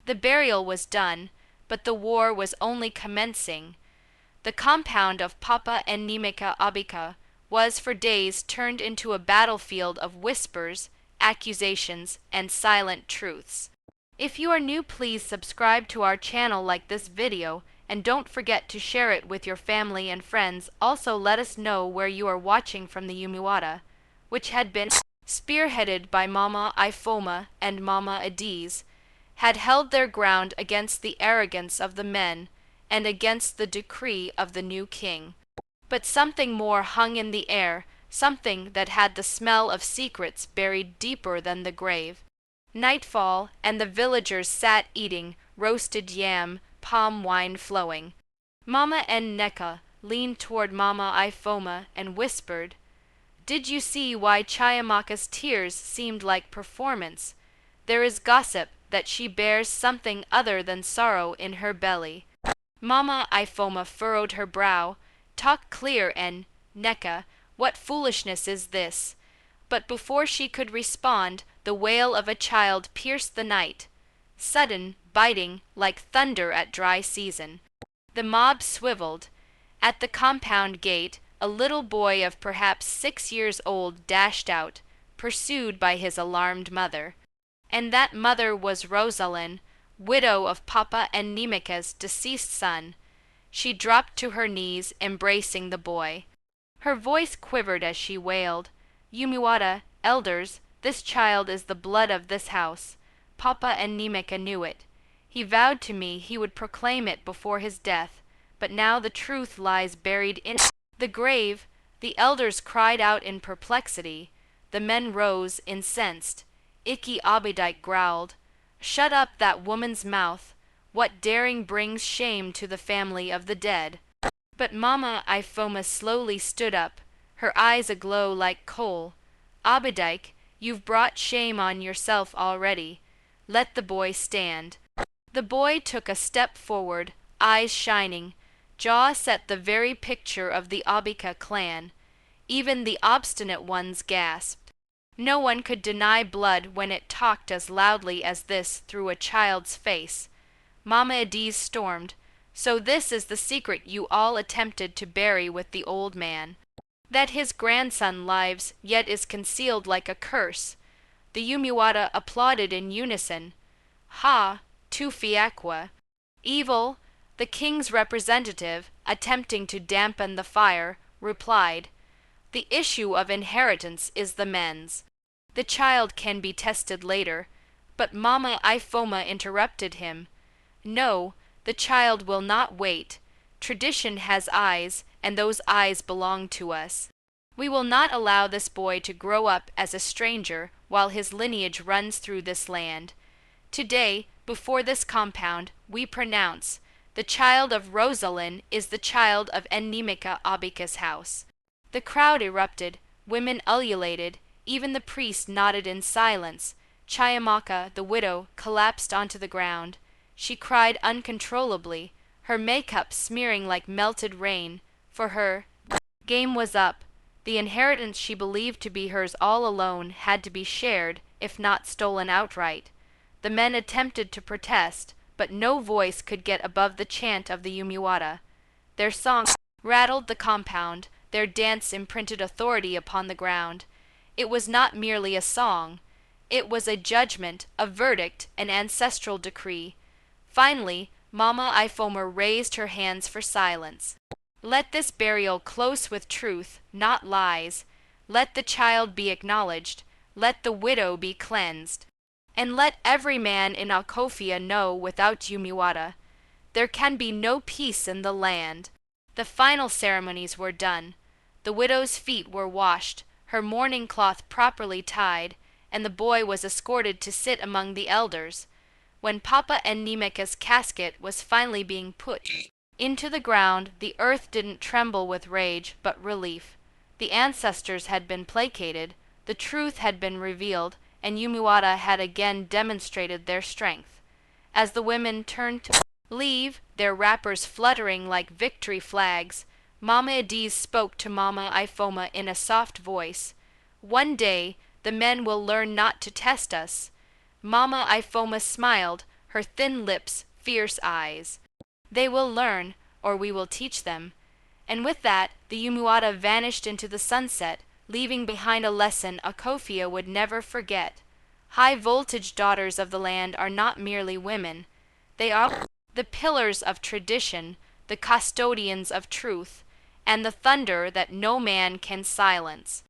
The burial was done, but the war was only commencing. The compound of Papa and Nimeka Abika was for days turned into a battlefield of whispers, accusations, and silent truths. If you are new, please subscribe to our channel, like this video, and don't forget to share it with your family and friends. Also, let us know where you are watching from. The Umuada, which had been spearheaded by Mama Ifoma and Mama Adiz, had held their ground against the arrogance of the men and against the decree of the new king. But something more hung in the air, something that had the smell of secrets buried deeper than the grave. Nightfall, and the villagers sat eating roasted yam, palm wine flowing. Mama Nneka leaned toward Mama Ifoma and whispered, "Did you see why Chiamaka's tears seemed like performance? There is gossip that she bears something other than sorrow in her belly." Mama Ifoma furrowed her brow. "Talk clear, Nneka, what foolishness is this?" But before she could respond, the wail of a child pierced the night, sudden, biting, like thunder at dry season. The mob swiveled. At the compound gate, a little boy of perhaps 6 years old dashed out, pursued by his alarmed mother. And that mother was Rosalind, widow of Papa and Nimeka's deceased son. She dropped to her knees, embracing the boy. Her voice quivered as she wailed, "Umuada, elders, this child is the blood of this house. Papa and Nimeka knew it. He vowed to me he would proclaim it before his death, but now the truth lies buried in the grave." The elders cried out in perplexity. The men rose, incensed. Iki Abidike growled, "Shut up that woman's mouth. What daring brings shame to the family of the dead?" But Mama Ifoma slowly stood up, her eyes aglow like coal. "Abidike, you've brought shame on yourself already. Let the boy stand." The boy took a step forward, eyes shining, jaw set the very picture of the Abika clan. Even the obstinate ones gasped. No one could deny blood when it talked as loudly as this through a child's face. Mama Adiz stormed, "So this is the secret you all attempted to bury with the old man. That his grandson lives yet is concealed like a curse." The Umuada applauded in unison. "Ha, Tufiakwa." Evil, the king's representative, attempting to dampen the fire, replied, "The issue of inheritance is the men's. The child can be tested later." But Mama Ifoma interrupted him. "No, the child will not wait. Tradition has eyes, and those eyes belong to us. We will not allow this boy to grow up as a stranger while his lineage runs through this land. Today, before this compound, we pronounce, the child of Rosalind is the child of Nnimeka Abika's house." The crowd erupted, women ululated, even the priest nodded in silence. Chiamaka, the widow, collapsed onto the ground. She cried uncontrollably, her makeup smearing like melted rain. For her, game was up. The inheritance she believed to be hers all alone had to be shared, if not stolen outright. The men attempted to protest, but no voice could get above the chant of the Umuada. Their song rattled the compound, their dance imprinted authority upon the ground. It was not merely a song. It was a judgment, a verdict, an ancestral decree. Finally, Mama Ifoma raised her hands for silence. "Let this burial close with truth, not lies. Let the child be acknowledged. Let the widow be cleansed. And let every man in Alkofia know without Umuada, there can be no peace in the land." The final ceremonies were done. The widow's feet were washed, her mourning cloth properly tied, and the boy was escorted to sit among the elders. When Papa and Nimeka's casket was finally being put into the ground, the earth didn't tremble with rage, but relief. The ancestors had been placated, the truth had been revealed, and Umuada had again demonstrated their strength. As the women turned to leave, their wrappers fluttering like victory flags, Mama Adiz spoke to Mama Ifoma in a soft voice. "One day, the men will learn not to test us." Mama Ifoma smiled, her thin lips, fierce eyes. They will learn, or we will teach them. And with that, the Umuada vanished into the sunset, leaving behind a lesson Akofia would never forget. High-voltage daughters of the land are not merely women. They are the pillars of tradition, the custodians of truth, and the thunder that no man can silence.